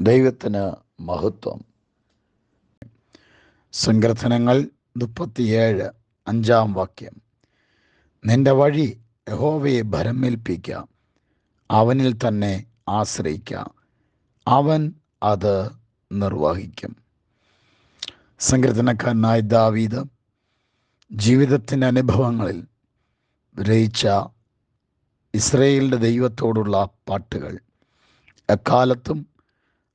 ദൈവത്തിന് മഹത്വം. സങ്കീർത്തനങ്ങൾ 37 5 നിന്റെ വഴി യഹോവയെ ഭരമേൽപ്പിക്കുക, അവനിൽ തന്നെ ആശ്രയിക്കുക, അവൻ അത് നിർവഹിക്കും. സങ്കീർത്തനക്കാരനായ ദാവീദ് ജീവിതത്തിൻ്റെ അനുഭവങ്ങളിൽ രചിച്ച ഇസ്രായേലിൻ്റെ ദൈവത്തോടുള്ള പാട്ടുകൾ എക്കാലത്തും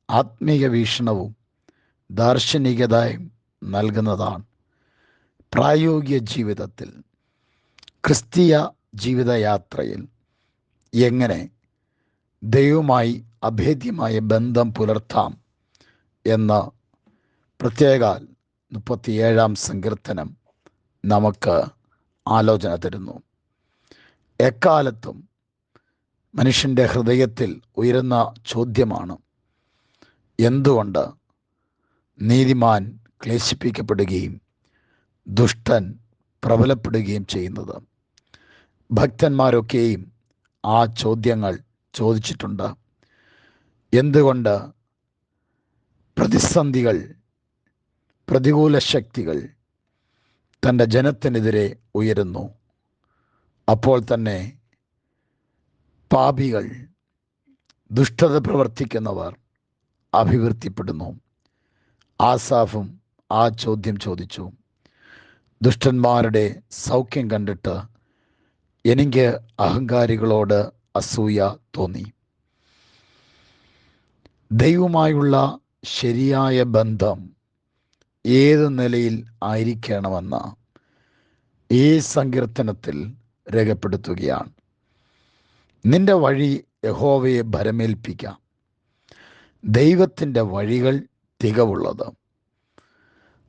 ആത്മീയ വീക്ഷണവും ദാർശനികതയും നൽകുന്നതാണ്. പ്രായോഗിക ജീവിതത്തിൽ, ക്രിസ്തീയ ജീവിതയാത്രയിൽ എങ്ങനെ ദൈവവുമായി അഭേദ്യമായ ബന്ധം പുലർത്താം എന്ന് പ്രത്യേകാൽ 37 സങ്കീർത്തനം നമുക്ക് ആലോചന തരുന്നു. എക്കാലത്തും മനുഷ്യൻ്റെ ഹൃദയത്തിൽ ഉയരുന്ന ചോദ്യമാണ്, എന്തുകൊണ്ട് നീതിമാൻ ക്ലേശിപ്പിക്കപ്പെടുകയും ദുഷ്ടൻ പ്രബലപ്പെടുകയും ചെയ്യുന്നത്? ഭക്തന്മാരൊക്കെയും ആ ചോദ്യങ്ങൾ ചോദിച്ചിട്ടുണ്ട്. എന്തുകൊണ്ട് പ്രതിസന്ധികൾ, പ്രതികൂല ശക്തികൾ തൻ്റെ ജനത്തിനെതിരെ ഉയരുന്നു? അപ്പോൾ തന്നെ പാപികൾ, ദുഷ്ടത പ്രവർത്തിക്കുന്നവർ അഭിവൃദ്ധിപ്പെടുന്നു. ആസാഫും ആ ചോദ്യം ചോദിച്ചു. ദുഷ്ടന്മാരുടെ സൗഖ്യം കണ്ടിട്ട് എനിക്ക് അഹങ്കാരികളോട് അസൂയ തോന്നി. ദൈവവുമായുള്ള ശരിയായ ബന്ധം ഏത് നിലയിൽ ആയിരിക്കണമെന്ന് ഈ സങ്കീർത്തനത്തിൽ രേഖപ്പെടുത്തുകയാണ്. നിന്റെ വഴി യഹോവയെ ഭരമേൽപ്പിക്കാം. ദൈവത്തിൻ്റെ വഴികൾ തികവുള്ളത്.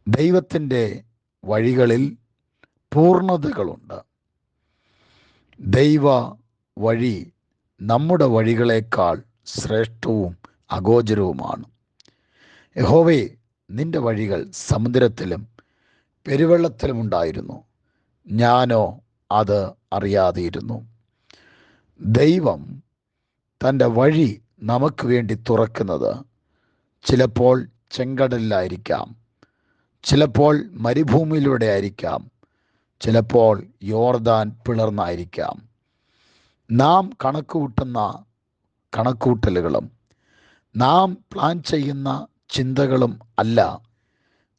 ദൈവത്തിൻ്റെ വഴികളിൽ പൂർണ്ണതകളുണ്ട്. ദൈവ വഴി നമ്മുടെ വഴികളേക്കാൾ ശ്രേഷ്ഠവും അഗോചരവുമാണ്. യഹോവേ, നിന്റെ വഴികൾ സമുദ്രത്തിലും പെരുവെള്ളത്തിലും ഉണ്ടായിരുന്നു, ഞാനോ അത് അറിയാതെയിരുന്നു. ദൈവം തൻ്റെ വഴി നമുക്ക് വേണ്ടി തുറക്കുന്നത് ചിലപ്പോൾ ചെങ്കടലിലായിരിക്കാം, ചിലപ്പോൾ മരുഭൂമിയിലൂടെ ആയിരിക്കാം, ചിലപ്പോൾ യോർദാൻ പിളർന്നായിരിക്കാം. നാം കണക്കുകൂട്ടുന്ന കണക്കുകൂട്ടലുകളും നാം പ്ലാൻ ചെയ്യുന്ന ചിന്തകളും അല്ല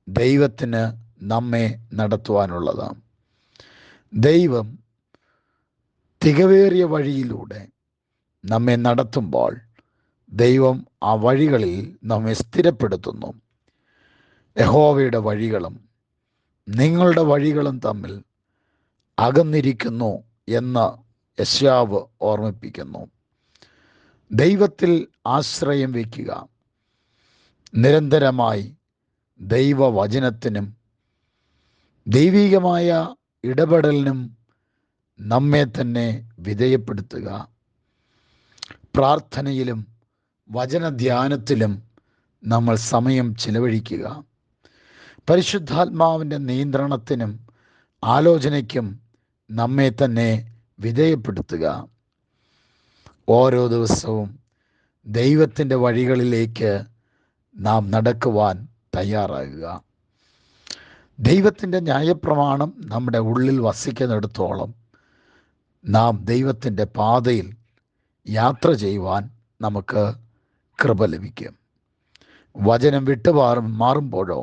ദൈവത്തിന് നമ്മെ നടത്തുവാനുള്ളത്. ദൈവം തികവേറിയ വഴിയിലൂടെ നമ്മെ നടത്തുമ്പോൾ ദൈവം ആ വഴികളിൽ നമ്മെ സ്ഥിരപ്പെടുത്തുന്നു. യഹോവയുടെ വഴികളും നിങ്ങളുടെ വഴികളും തമ്മിൽ അകന്നിരിക്കുന്നു എന്ന് യെശയ്യാവ് ഓർമ്മിപ്പിക്കുന്നു. ദൈവത്തിൽ ആശ്രയം വയ്ക്കുക. നിരന്തരമായി ദൈവവചനത്തിനും ദൈവികമായ ഇടപെടലിനും നമ്മെ തന്നെ വിധേയപ്പെടുത്തുക. പ്രാർത്ഥനയിലും വചനധ്യാനത്തിലും നമ്മൾ സമയം ചിലവഴിക്കുക. പരിശുദ്ധാത്മാവിൻ്റെ നിയന്ത്രണത്തിനും ആലോചനയ്ക്കും നമ്മെ തന്നെ വിധേയപ്പെടുത്തുക. ഓരോ ദിവസവും ദൈവത്തിൻ്റെ വഴികളിലേക്ക് നാം നടക്കുവാൻ തയ്യാറാകുക. ദൈവത്തിൻ്റെ ന്യായപ്രമാണം നമ്മുടെ ഉള്ളിൽ വസിക്കുന്നിടത്തോളം നാം ദൈവത്തിൻ്റെ പാതയിൽ യാത്ര ചെയ്യുവാൻ നമുക്ക് കൃപ ലഭിക്കും. വചനം വിട്ട് മാറുമ്പോഴോ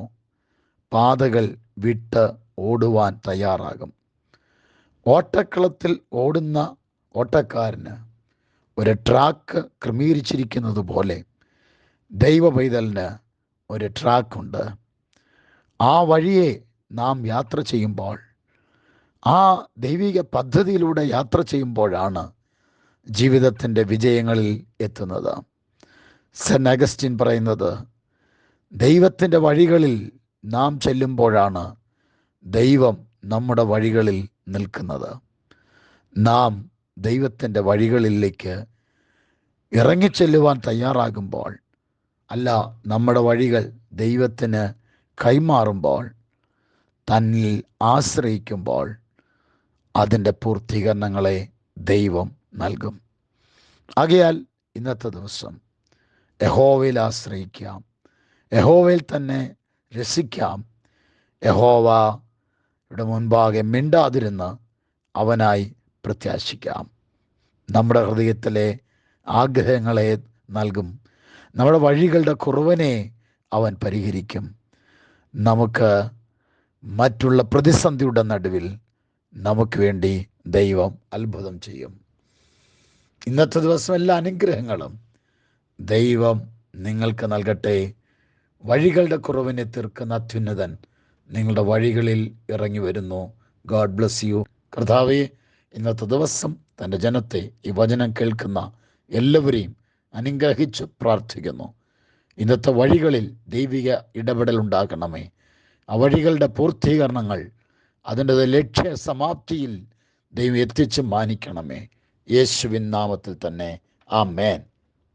പാതകൾ വിട്ട് ഓടുവാൻ തയ്യാറാകും. ഓട്ടക്കളത്തിൽ ഓടുന്ന ഓട്ടക്കാരന് ഒരു ട്രാക്ക് ക്രമീകരിച്ചിരിക്കുന്നത് പോലെ ദൈവ പൈതലിന് ഒരു ട്രാക്കുണ്ട്. ആ വഴിയെ നാം യാത്ര ചെയ്യുമ്പോൾ, ആ ദൈവിക പദ്ധതിയിലൂടെ യാത്ര ചെയ്യുമ്പോഴാണ് ജീവിതത്തിൻ്റെ വിജയങ്ങളിൽ എത്തുന്നത്. സെന്റ് അഗസ്റ്റിൻ പറയുന്നത്, ദൈവത്തിൻ്റെ വഴികളിൽ നാം ചെല്ലുമ്പോഴാണ് ദൈവം നമ്മുടെ വഴികളിൽ നിൽക്കുന്നത്. നാം ദൈവത്തിൻ്റെ വഴികളിലേക്ക് ഇറങ്ങിച്ചെല്ലുവാൻ തയ്യാറാകുമ്പോൾ, അല്ല, നമ്മുടെ വഴികൾ ദൈവത്തിന് കൈമാറുമ്പോൾ, തന്നിൽ ആശ്രയിക്കുമ്പോൾ അതിൻ്റെ പൂർത്തീകരണങ്ങളെ ദൈവം നൽകും. ആകയാൽ ഇന്നത്തെ ദിവസം യഹോവയിൽ ആശ്രയിക്കാം, യഹോവയിൽ തന്നെ രസിക്കാം. യഹോവയുടെ മുൻപാകെ മിണ്ടാതിരുന്ന് അവനായി പ്രത്യാശിക്കാം. നമ്മുടെ ഹൃദയത്തിലെ ആഗ്രഹങ്ങളെ നൽകും. നമ്മുടെ വഴികളുടെ കുറവിനെ അവൻ പരിഹരിക്കും. നമുക്ക് മറ്റുള്ള പ്രതിസന്ധിയുടെ നടുവിൽ നമുക്ക് വേണ്ടി ദൈവം അത്ഭുതം ചെയ്യും. ഇന്നത്തെ ദിവസം എല്ലാ അനുഗ്രഹങ്ങളും ദൈവം നിങ്ങൾക്ക് നൽകട്ടെ. വഴികളുടെ കുറവിനെ തീർക്കുന്ന അത്യുന്നതൻ നിങ്ങളുടെ വഴികളിൽ ഇറങ്ങി വരുന്നു. God bless you. കർത്താവേ, ഇന്നത്തെ ദിവസം തൻ്റെ ജനത്തെ, ഈ വചനം കേൾക്കുന്ന എല്ലാവരെയും അനുഗ്രഹിച്ച് പ്രാർത്ഥിക്കുന്നു. ഇന്നത്തെ വഴികളിൽ ദൈവിക ഇടപെടൽ ഉണ്ടാകണമേ. ആ വഴികളുടെ പൂർത്തീകരണങ്ങൾ അതിൻ്റെ ലക്ഷ്യ സമാപ്തിയിൽ ദൈവം എത്തിച്ച് മാനിക്കണമേ. യേശുവിൻ നാമത്തിൽ തന്നെ ആമേൻ.